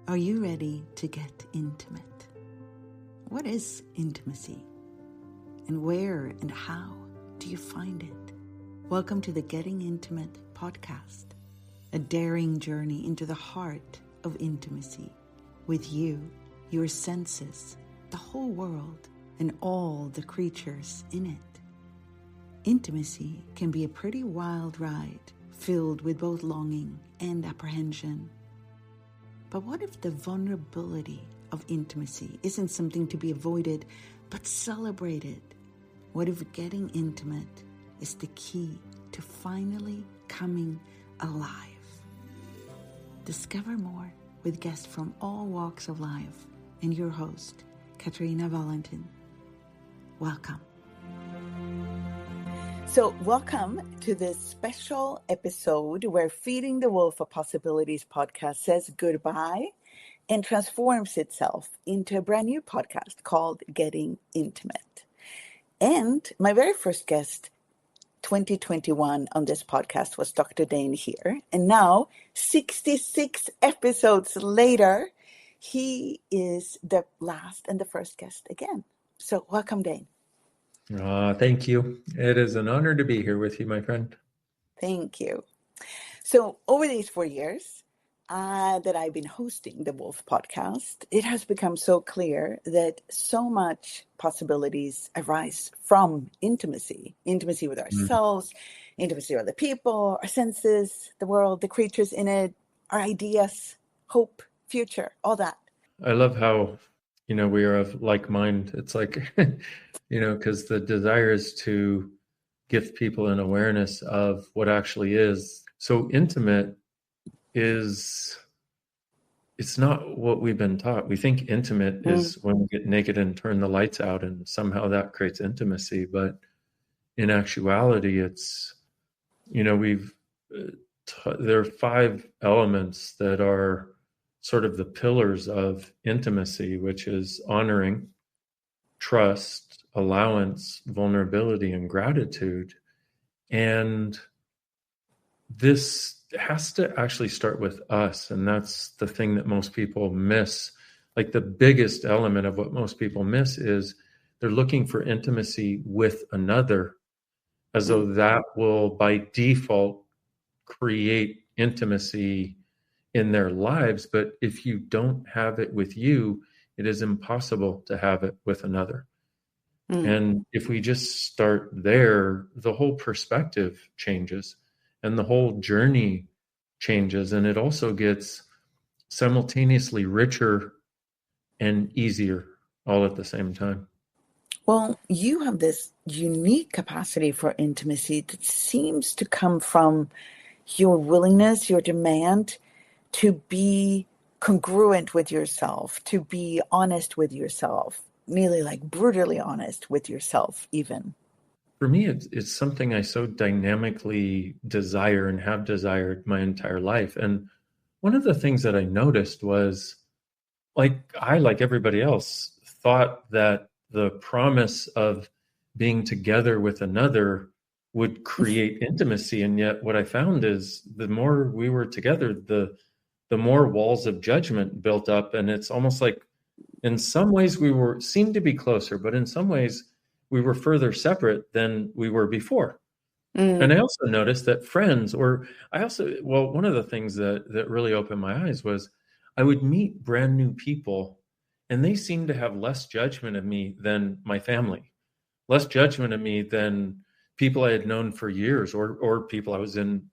Are you ready to get intimate? What is intimacy? And where and how do you find it? Welcome to the Getting Intimate podcast, a daring journey into the heart of intimacy with you, your senses, the whole world, and all the creatures in it. Intimacy can be a pretty wild ride, filled with both longing and apprehension. But what if the vulnerability of intimacy isn't something to be avoided, but celebrated? What if getting intimate is the key to finally coming alive? Discover more with guests from all walks of life and your host, Katarina Wallentin. Welcome. So welcome to this special episode where Feeding the Wolf of Possibilities podcast says goodbye and transforms itself into a brand new podcast called Getting Intimate. And my very first guest, 2021 on this podcast was Dr. Dain Heer. And now, 66 episodes later, he is the last and the first guest again. So welcome, Dain. Thank you. It is an honor to be here with you, my friend. Thank you. So over these 4 years that I've been hosting the Wolf podcast, it has become so clear that so much possibilities arise from intimacy with ourselves, intimacy with other people, our senses, the world, the creatures in it, our ideas, hope, future, all that. I love how, we are of like mind. It's like, because the desire is to give people an awareness of what actually is. So intimate it's not what we've been taught. We think intimate is when we get naked and turn the lights out and somehow that creates intimacy. But in actuality, it's, there are 5 elements that are sort of the pillars of intimacy, which is honoring, trust, allowance, vulnerability, and gratitude. And this has to actually start with us. And that's the thing that most people miss. Like the biggest element of what most people miss is they're looking for intimacy with another, as though that will by default create intimacy in their lives. But if you don't have it with you, it is impossible to have it with another. And if we just start there, the whole perspective changes and the whole journey changes. And it also gets simultaneously richer and easier all at the same time. Well, you have this unique capacity for intimacy that seems to come from your willingness, your demand to be congruent with yourself, to be honest with yourself, nearly like brutally honest with yourself even. For me, it's something I so dynamically desire and have desired my entire life. And one of the things that I noticed was, like everybody else, thought that the promise of being together with another would create intimacy. And yet what I found is the more we were together, the more walls of judgment built up. And it's almost like in some ways seemed to be closer, but in some ways we were further separate than we were before. And I also noticed that one of the things that really opened my eyes was I would meet brand new people and they seemed to have less judgment of me than my family, less judgment of me than people I had known for years or people I was in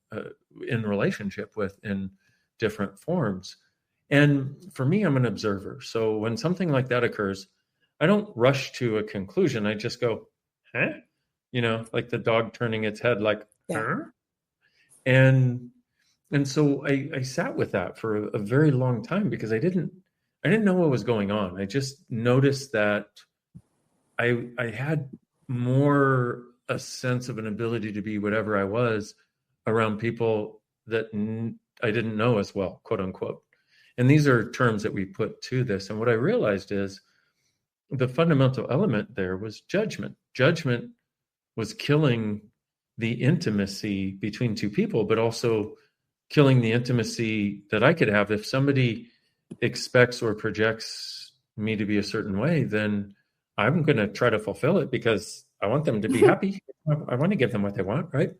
relationship with in different forms. And for me, I'm an observer. So when something like that occurs, I don't rush to a conclusion. I just go, huh? Like the dog turning its head like, huh? And so I sat with that for a very long time because I didn't know what was going on. I just noticed that I had more a sense of an ability to be whatever I was around people that I didn't know as well, quote unquote. And these are terms that we put to this. And what I realized is the fundamental element there was judgment. Judgment was killing the intimacy between two people, but also killing the intimacy that I could have if somebody expects or projects me to be a certain way, then I'm going to try to fulfill it because I want them to be happy. I want to give them what they want, right?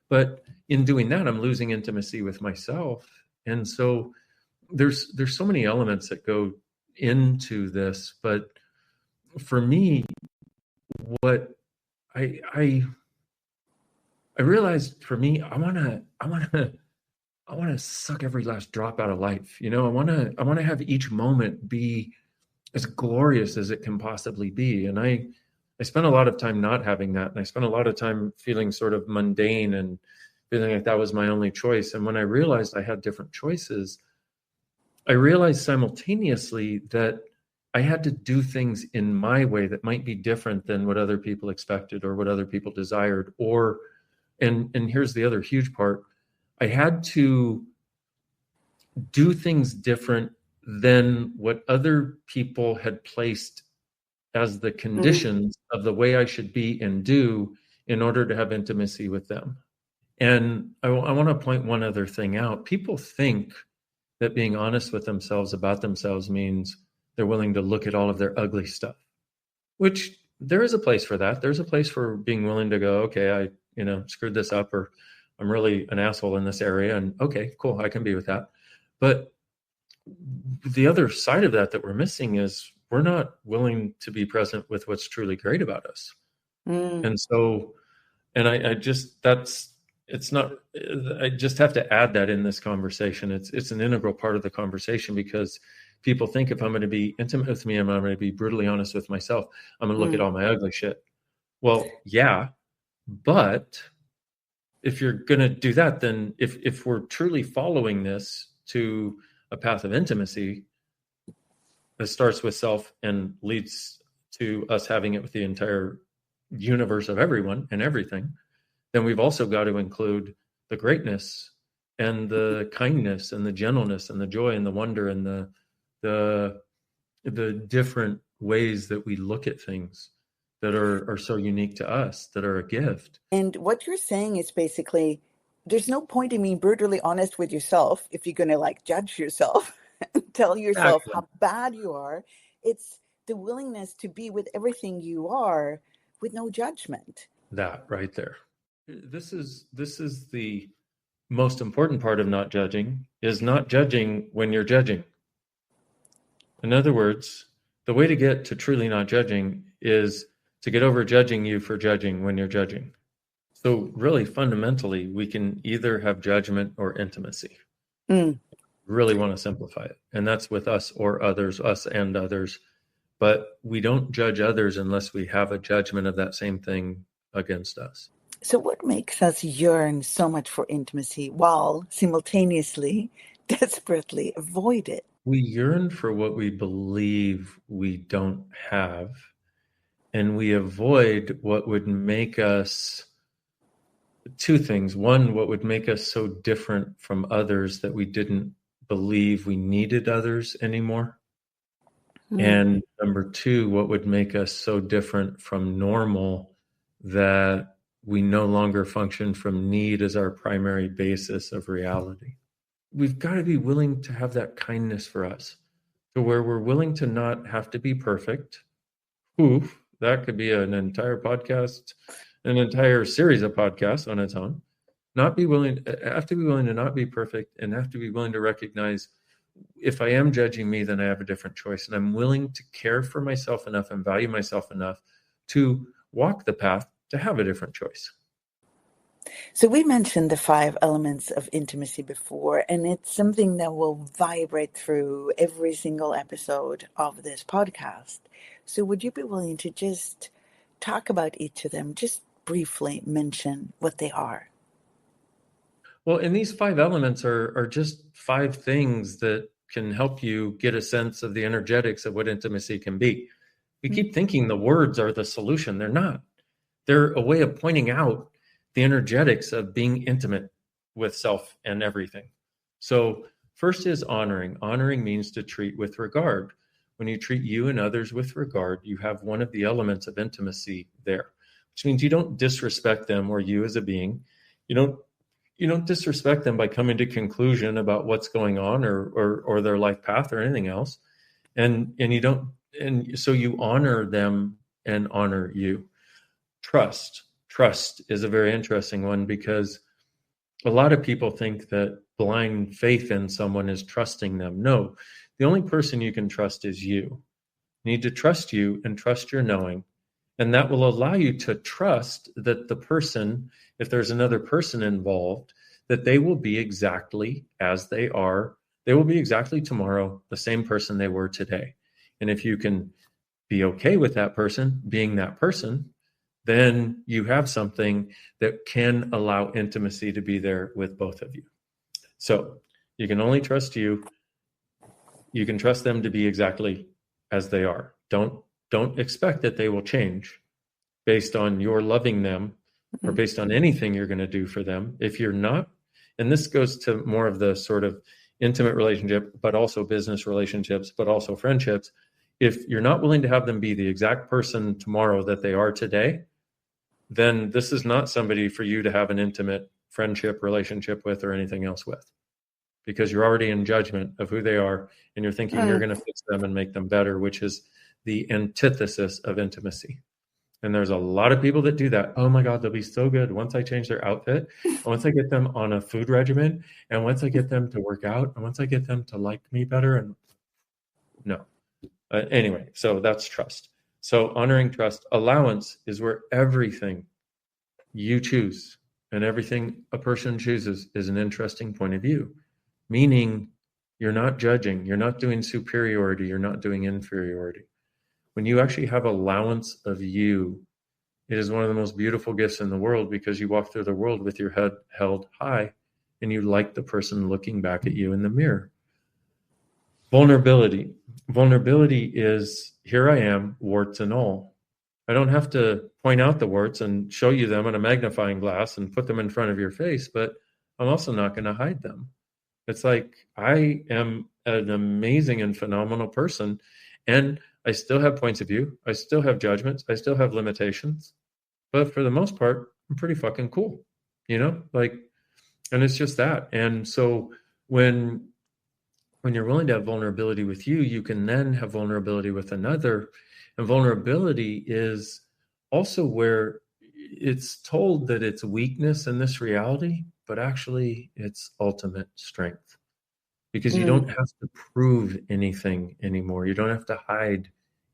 But in doing that, I'm losing intimacy with myself. And so there's so many elements that go into this. But for me, what I realized for me, I want to suck every last drop out of life. I want to have each moment be as glorious as it can possibly be. And I spent a lot of time not having that. And I spent a lot of time feeling sort of mundane and feeling like that was my only choice. And when I realized I had different choices, I realized simultaneously that I had to do things in my way that might be different than what other people expected or what other people desired. And here's the other huge part. I had to do things different than what other people had placed as the conditions of the way I should be and do in order to have intimacy with them. And I want to point one other thing out. People think that being honest with themselves about themselves means they're willing to look at all of their ugly stuff, which there is a place for that. There's a place for being willing to go, okay, I screwed this up, or I'm really an asshole in this area. And okay, cool, I can be with that. But the other side of that we're missing is we're not willing to be present with what's truly great about us. And so, and I just have to add that in this conversation. It's an integral part of the conversation, because people think if I'm going to be intimate with me, I'm going to be brutally honest with myself, I'm going to look at all my ugly shit. Well, yeah, but if you're going to do that, then if we're truly following this to a path of intimacy that starts with self and leads to us having it with the entire universe of everyone and everything, then we've also got to include the greatness and the kindness and the gentleness and the joy and the wonder and the different ways that we look at things that are so unique to us, that are a gift. And what you're saying is basically, there's no point in being brutally honest with yourself if you're going to judge yourself and tell yourself how bad you are. It's the willingness to be with everything you are with no judgment. That right there. This is the most important part of not judging, is not judging when you're judging. In other words, the way to get to truly not judging is to get over judging you for judging when you're judging. So really, fundamentally, we can either have judgment or intimacy. Really want to simplify it. And that's with us or others, us and others. But we don't judge others unless we have a judgment of that same thing against us. So what makes us yearn so much for intimacy while simultaneously desperately avoid it? We yearn for what we believe we don't have, and we avoid what would make us two things. One, what would make us so different from others that we didn't believe we needed others anymore. And number two, what would make us so different from normal that we no longer function from need as our primary basis of reality. We've got to be willing to have that kindness for us, to where we're willing to not have to be perfect. Oof, that could be an entire podcast, an entire series of podcasts on its own. Have to be willing to not be perfect, and have to be willing to recognize, if I am judging me, then I have a different choice. And I'm willing to care for myself enough and value myself enough to walk the path to have a different choice. So we mentioned the 5 elements of intimacy before, and it's something that will vibrate through every single episode of this podcast. So would you be willing to just talk about each of them, just briefly mention what they are? Well, and these 5 elements are just 5 things that can help you get a sense of the energetics of what intimacy can be. We keep thinking the words are the solution. They're not. They're a way of pointing out the energetics of being intimate with self and everything. So first is honoring. Honoring means to treat with regard. When you treat you and others with regard, you have one of the elements of intimacy there, which means you don't disrespect them or you as a being. You you don't disrespect them by coming to conclusion about what's going on or their life path or anything else. And you don't, and so you honor them and honor you. Trust is a very interesting one, because a lot of people think that blind faith in someone is trusting them. No, the only person you can trust is you. You need to trust you and trust your knowing. And that will allow you to trust that the person, if there's another person involved, that they will be exactly as they are. They will be exactly tomorrow the same person they were today. And if you can be okay with that person being that person, then you have something that can allow intimacy to be there with both of you. So you can only trust you. You can trust them to be exactly as they are. Don't expect that they will change based on your loving them or based on anything you're going to do for them. If you're not, and this goes to more of the sort of intimate relationship, but also business relationships, but also friendships. If you're not willing to have them be the exact person tomorrow that they are today, then this is not somebody for you to have an intimate friendship, relationship with, or anything else with, because you're already in judgment of who they are, and you're thinking you're going to fix them and make them better, which is the antithesis of intimacy. And there's a lot of people that do that. Oh my God, they'll be so good once I change their outfit, and once I get them on a food regimen, and once I get them to work out, and once I get them to like me better. And no. Anyway, so that's trust. So honoring trust. Allowance is where everything you choose and everything a person chooses is an interesting point of view, meaning you're not judging, you're not doing superiority, you're not doing inferiority. When you actually have allowance of you, it is one of the most beautiful gifts in the world, because you walk through the world with your head held high and you like the person looking back at you in the mirror. Vulnerability. Vulnerability is, here I am, warts and all. I don't have to point out the warts and show you them in a magnifying glass and put them in front of your face, but I'm also not going to hide them. It's like, I am an amazing and phenomenal person, and I still have points of view. I still have judgments. I still have limitations. But for the most part, I'm pretty fucking cool, like, and it's just that. And so when you're willing to have vulnerability with you, you can then have vulnerability with another. And vulnerability is also where it's told that it's weakness in this reality, but actually it's ultimate strength, because you don't have to prove anything anymore. You don't have to hide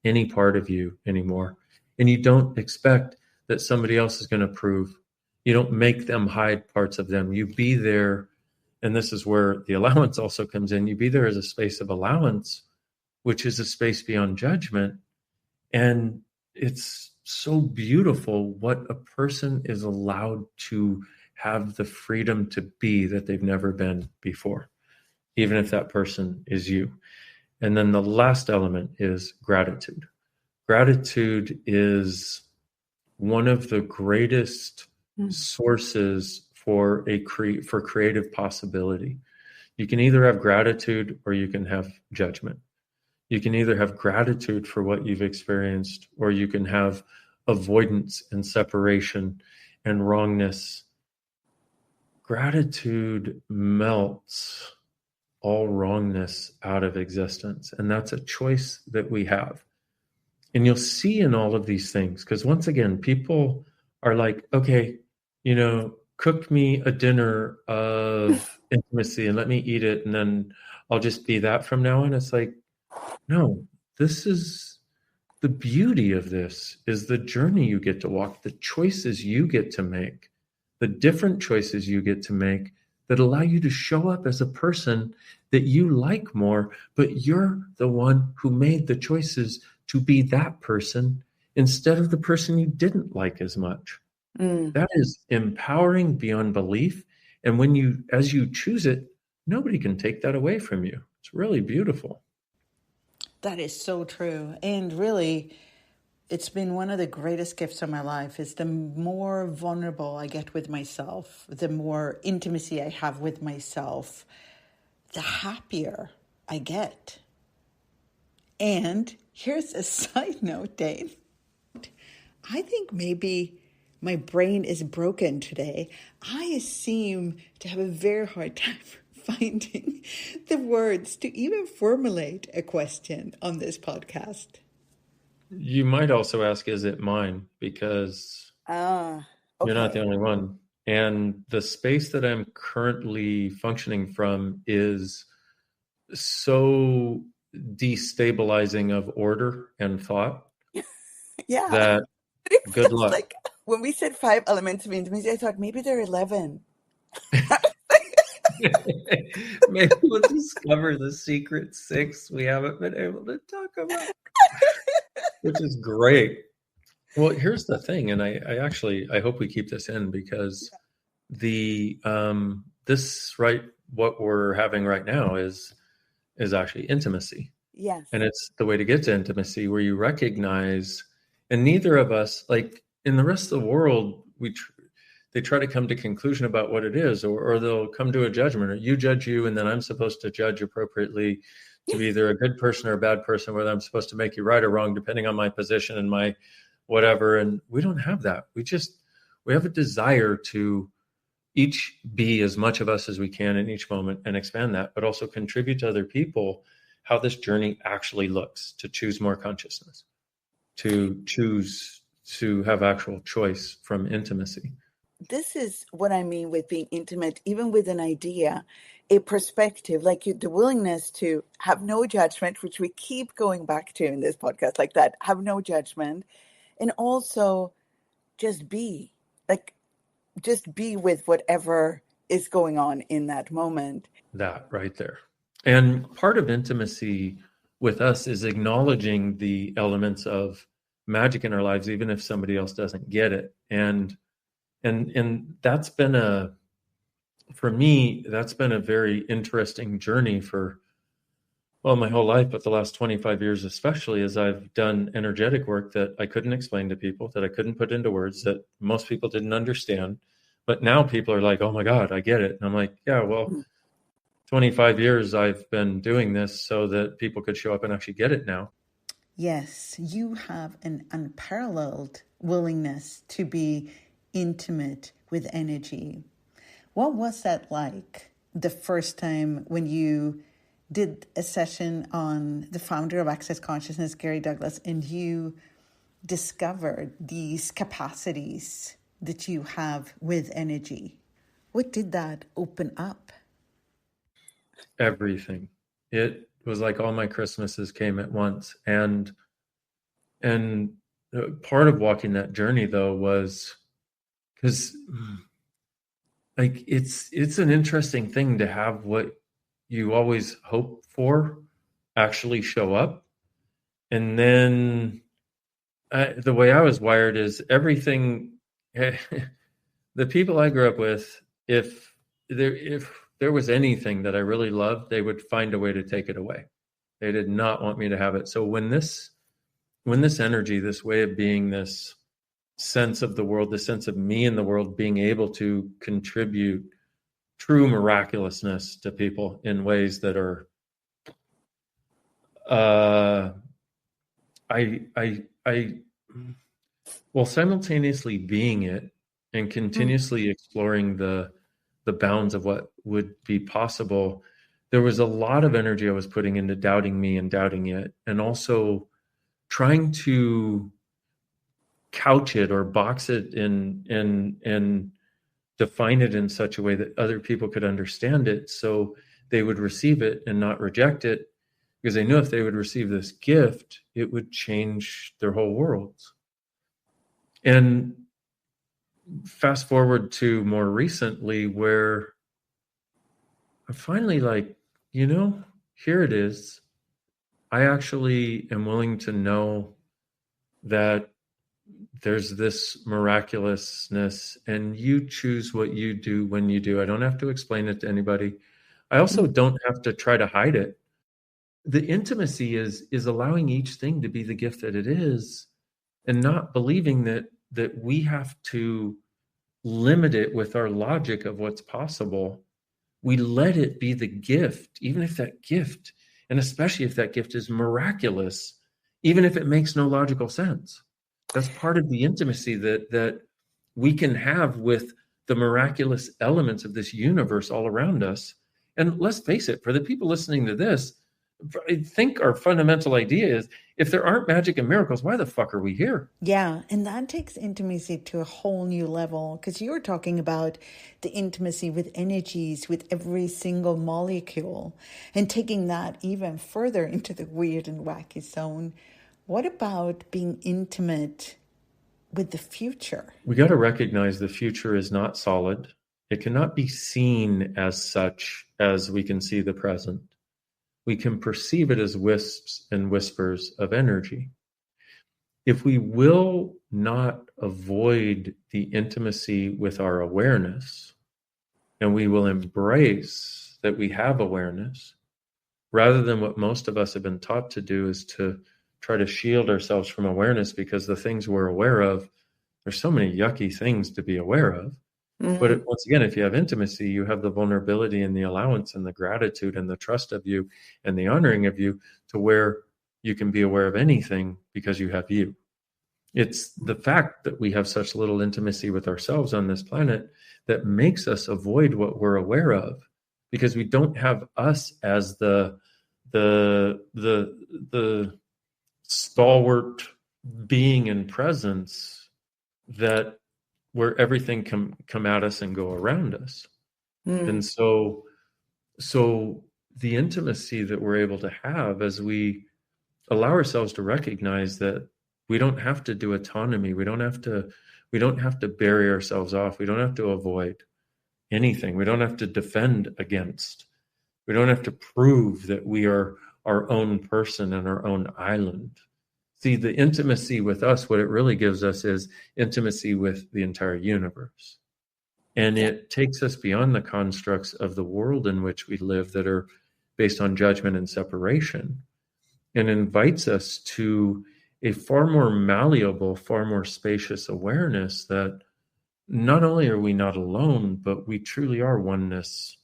any part of you anymore. And you don't expect that somebody else is going to prove. You don't make them hide parts of them. You be there. And this is where the allowance also comes in. You be there as a space of allowance, which is a space beyond judgment. And it's so beautiful what a person is allowed to have the freedom to be that they've never been before, even if that person is you. And then the last element is gratitude. Gratitude is one of the greatest sources for for creative possibility. You can either have gratitude or you can have judgment. You can either have gratitude for what you've experienced, or you can have avoidance and separation and wrongness. Gratitude melts all wrongness out of existence. And that's a choice that we have. And you'll see in all of these things, because once again, people are like, okay, cook me a dinner of intimacy and let me eat it, and then I'll just be that from now on. It's like, no, this is the beauty of this, is the journey you get to walk, the choices you get to make, the different choices you get to make that allow you to show up as a person that you like more, but you're the one who made the choices to be that person instead of the person you didn't like as much. That is empowering beyond belief. And as you choose it, nobody can take that away from you. It's really beautiful. That is so true. And really, it's been one of the greatest gifts of my life, is the more vulnerable I get with myself, the more intimacy I have with myself, the happier I get. And here's a side note, Dain. I think maybe My brain is broken today. I seem to have a very hard time finding the words to even formulate a question on this podcast. You might also ask, is it mine? Because Okay. you're not the only one. And the space that I'm currently functioning from is so destabilizing of order and thought Yeah. that It good feels luck. like when we said 5 elements of intimacy, I thought maybe there are 11. Maybe we'll discover the secret 6 we haven't been able to talk about, which is great. Well, here's the thing, and I hope we keep this in, because what we're having right now is actually intimacy. Yes. And it's the way to get to intimacy, where you recognize, and neither of us, like in the rest of the world, they try to come to conclusion about what it is, or they'll come to a judgment, or you judge you, and then I'm supposed to judge appropriately to be either a good person or a bad person, whether I'm supposed to make you right or wrong, depending on my position and my whatever. And we don't have that. We have a desire to each be as much of us as we can in each moment and expand that, but also contribute to other people how this journey actually looks, to choose more consciousness, to choose to have actual choice from intimacy. This is what I mean with being intimate, even with an idea, a perspective, like the willingness to have no judgment, which we keep going back to in this podcast, like that, have no judgment, and also just be with whatever is going on in that moment. That right there. And part of intimacy with us is acknowledging the elements of magic in our lives, even if somebody else doesn't get it. And that's been for me, that's been a very interesting journey for, well, my whole life, but the last 25 years, especially, as I've done energetic work that I couldn't explain to people, that I couldn't put into words, that most people didn't understand. But now people are like, oh my God, I get it. And I'm like, yeah, well, 25 years I've been doing this so that people could show up and actually get it now. Yes, you have an unparalleled willingness to be intimate with energy. What was that like the first time when you did a session on the founder of Access Consciousness, Gary Douglas, and you discovered these capacities that you have with energy? What did that open up? Everything. It was like all my Christmases came at once. And part of walking that journey, though, was because like it's an interesting thing to have what you always hope for actually show up. And then the way I was wired is everything, the people I grew up with, if there was anything that I really loved, they would find a way to take it away. They did not want me to have it. So when this energy, this way of being, this sense of the world, the sense of me in the world, being able to contribute true miraculousness to people in ways that are, simultaneously being it and continuously exploring the bounds of what would be possible. There was a lot of energy I was putting into doubting me and doubting it, and also trying to couch it or box it and define it in such a way that other people could understand it, so they would receive it and not reject it, because they knew if they would receive this gift, it would change their whole worlds. And fast forward to more recently, where I'm finally like, here it is. I actually am willing to know that there's this miraculousness, and you choose what you do when you do. I don't have to explain it to anybody. I also don't have to try to hide it. The intimacy is allowing each thing to be the gift that it is, and not believing that we have to limit it with our logic of what's possible. We let it be the gift, even if that gift, and especially if that gift is miraculous, even if it makes no logical sense. That's part of the intimacy that we can have with the miraculous elements of this universe all around us. And let's face it, for the people listening to this, I think our fundamental idea is, if there aren't magic and miracles, why the fuck are we here? Yeah, and that takes intimacy to a whole new level, because you were talking about the intimacy with energies, with every single molecule, and taking that even further into the weird and wacky zone. What about being intimate with the future? We got to recognize the future is not solid. It cannot be seen as such as we can see the present. We can perceive it as wisps and whispers of energy. If we will not avoid the intimacy with our awareness, and we will embrace that we have awareness, rather than what most of us have been taught to do is to try to shield ourselves from awareness, because the things we're aware of, there's so many yucky things to be aware of. But once again, if you have intimacy, you have the vulnerability and the allowance and the gratitude and the trust of you and the honoring of you, to where you can be aware of anything because you have you. It's the fact that we have such little intimacy with ourselves on this planet that makes us avoid what we're aware of, because we don't have us as the stalwart being and presence that where everything can come at us and go around us. And so the intimacy that we're able to have as we allow ourselves to recognize that we don't have to do autonomy, we don't have to bury ourselves off, we don't have to avoid anything, we don't have to defend against, we don't have to prove that we are our own person and our own island. See, the intimacy with us, what it really gives us is intimacy with the entire universe. And it takes us beyond the constructs of the world in which we live that are based on judgment and separation, and invites us to a far more malleable, far more spacious awareness that not only are we not alone, but we truly are oneness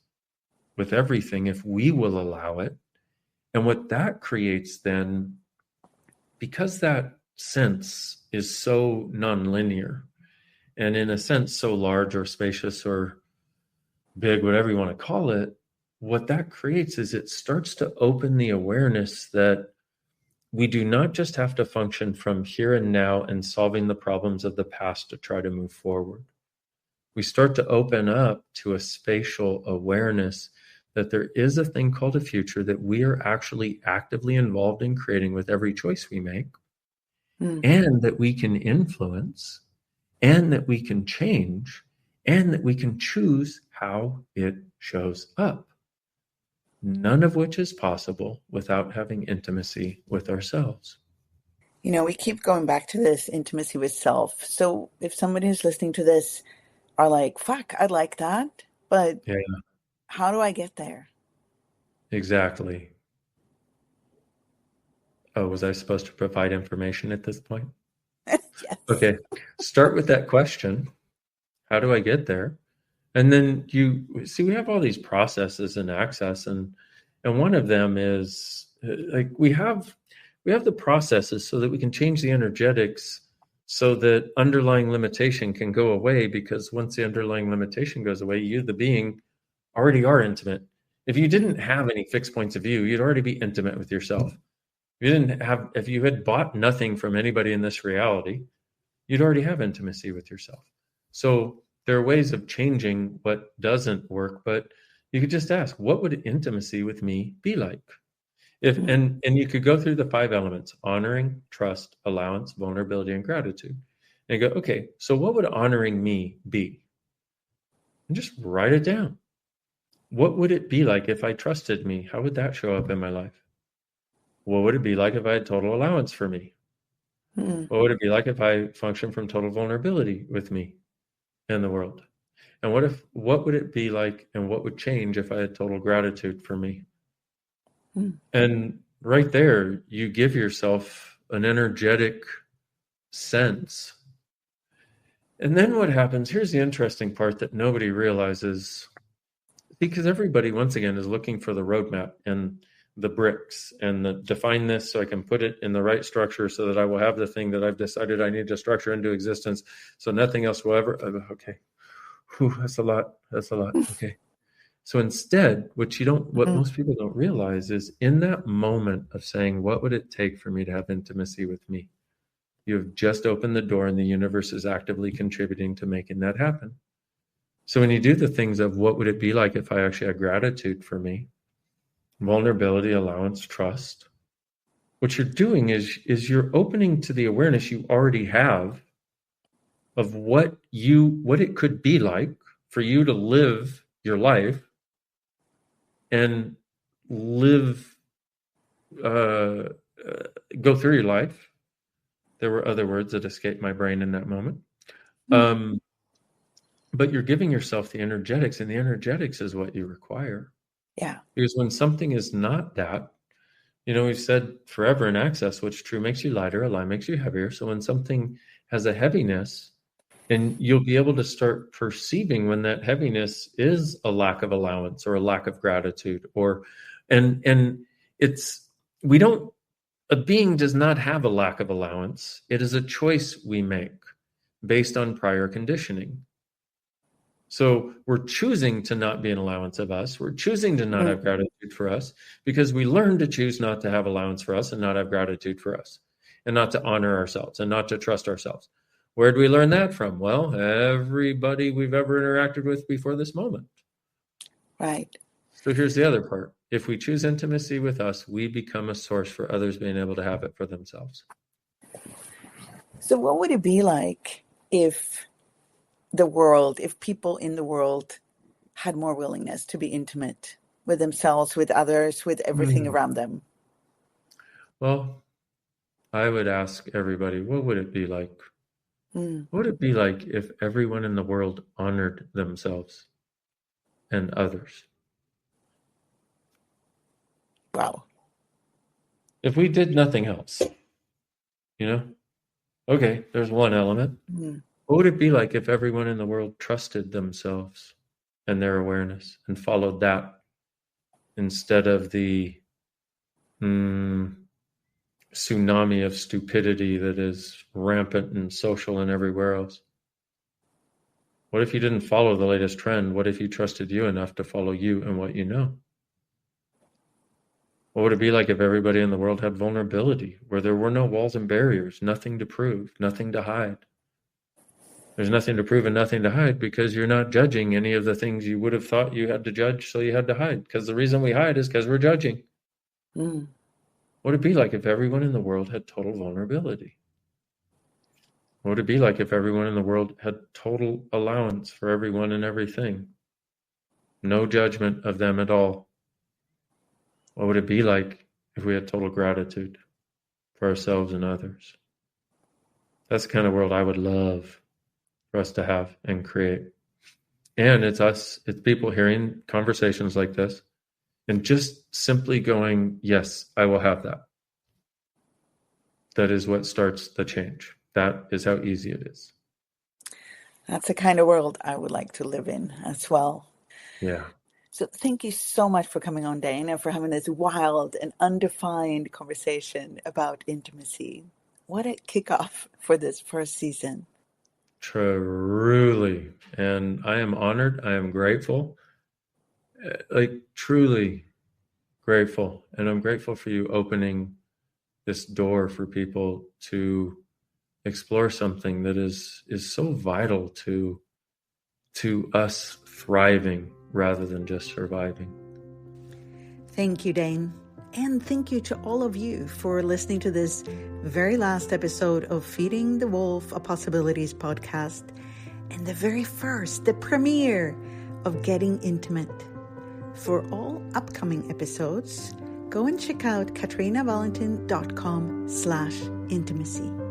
with everything if we will allow it. And what that creates then, because that sense is so nonlinear, and in a sense so large or spacious or big, whatever you want to call it, what that creates is it starts to open the awareness that we do not just have to function from here and now and solving the problems of the past to try to move forward. We start to open up to a spatial awareness that there is a thing called a future that we are actually actively involved in creating with every choice we make, and that we can influence, and that we can change, and that we can choose how it shows up. None of which is possible without having intimacy with ourselves. You know, we keep going back to this intimacy with self. So if somebody who's listening to this are like, fuck, I like that, but Yeah, how do I get there? exactly. Oh, was I supposed to provide information at this point? Yes. Okay. Start with that question. How do I get there? And then you see, we have all these processes and access, and one of them is like we have the processes so that we can change the energetics so that underlying limitation can go away, because once the underlying limitation goes away, you, the being, already are intimate. If you didn't have any fixed points of view, you'd already be intimate with yourself. If you had bought nothing from anybody in this reality, you'd already have intimacy with yourself. So there are ways of changing what doesn't work, but you could just ask, what would intimacy with me be like? And you could go through the 5 elements: honoring, trust, allowance, vulnerability, and gratitude. And go, okay, so what would honoring me be? And just write it down. What would it be like if I trusted me? How would that show up in my life? What would it be like if I had total allowance for me? What would it be like if I functioned from total vulnerability with me in the world? And what would it be like, and what would change if I had total gratitude for me? And right there, you give yourself an energetic sense. And then what happens, here's the interesting part that nobody realizes, because everybody, once again, is looking for the roadmap. And the bricks and define this so I can put it in the right structure so that I will have the thing that I've decided I need to structure into existence. So nothing else will ever, okay. Whew, that's a lot. Okay. So instead, what most people don't realize is in that moment of saying, what would it take for me to have intimacy with me? You have just opened the door and the universe is actively contributing to making that happen. So when you do the things of what would it be like if I actually had gratitude for me, vulnerability, allowance, trust, what you're doing is you're opening to the awareness you already have of what it could be like for you to live your life and live, go through your life. There were other words that escaped my brain in that moment. But you're giving yourself the energetics, and the energetics is what you require. Yeah. Because when something is not that, we've said forever in Access, what's true makes you lighter, a lie makes you heavier. So when something has a heaviness, and you'll be able to start perceiving when that heaviness is a lack of allowance or a lack of gratitude, a being does not have a lack of allowance. It is a choice we make based on prior conditioning. So we're choosing to not be an allowance of us. We're choosing to not have gratitude for us because we learned to choose not to have allowance for us and not have gratitude for us and not to honor ourselves and not to trust ourselves. Where did we learn that from? Well, everybody we've ever interacted with before this moment. Right. So here's the other part. If we choose intimacy with us, we become a source for others being able to have it for themselves. So what would it be like if people in the world had more willingness to be intimate with themselves, with others, with everything around them? Well, I would ask everybody, what would it be like? What would it be like if everyone in the world honored themselves and others? Wow. If we did nothing else, okay, there's one element. What would it be like if everyone in the world trusted themselves and their awareness and followed that instead of the tsunami of stupidity that is rampant and social and everywhere else? What if you didn't follow the latest trend? What if you trusted you enough to follow you and what you know? What would it be like if everybody in the world had vulnerability, where there were no walls and barriers, nothing to prove, nothing to hide? There's nothing to prove and nothing to hide because you're not judging any of the things you would have thought you had to judge, so you had to hide. Because the reason we hide is because we're judging. What would it be like if everyone in the world had total vulnerability? What would it be like if everyone in the world had total allowance for everyone and everything? No judgment of them at all. What would it be like if we had total gratitude for ourselves and others? That's the kind of world I would love for us to have and create. And it's people hearing conversations like this and just simply going, yes, I will have that. That is what starts the change. That is how easy it is. That's the kind of world I would like to live in as well. Yeah. So thank you so much for coming on, Dain, and for having this wild and undefined conversation about intimacy. What a kickoff for this first season. Truly. And I am honored. I am grateful. Truly grateful. And I'm grateful for you opening this door for people to explore something that is so vital to us thriving rather than just surviving. Thank you, Dain. And thank you to all of you for listening to this very last episode of Feeding the Wolf a Possibilities podcast, and the premiere of Getting Intimate. For all upcoming episodes, go and check out katarinawallentin.com/intimacy.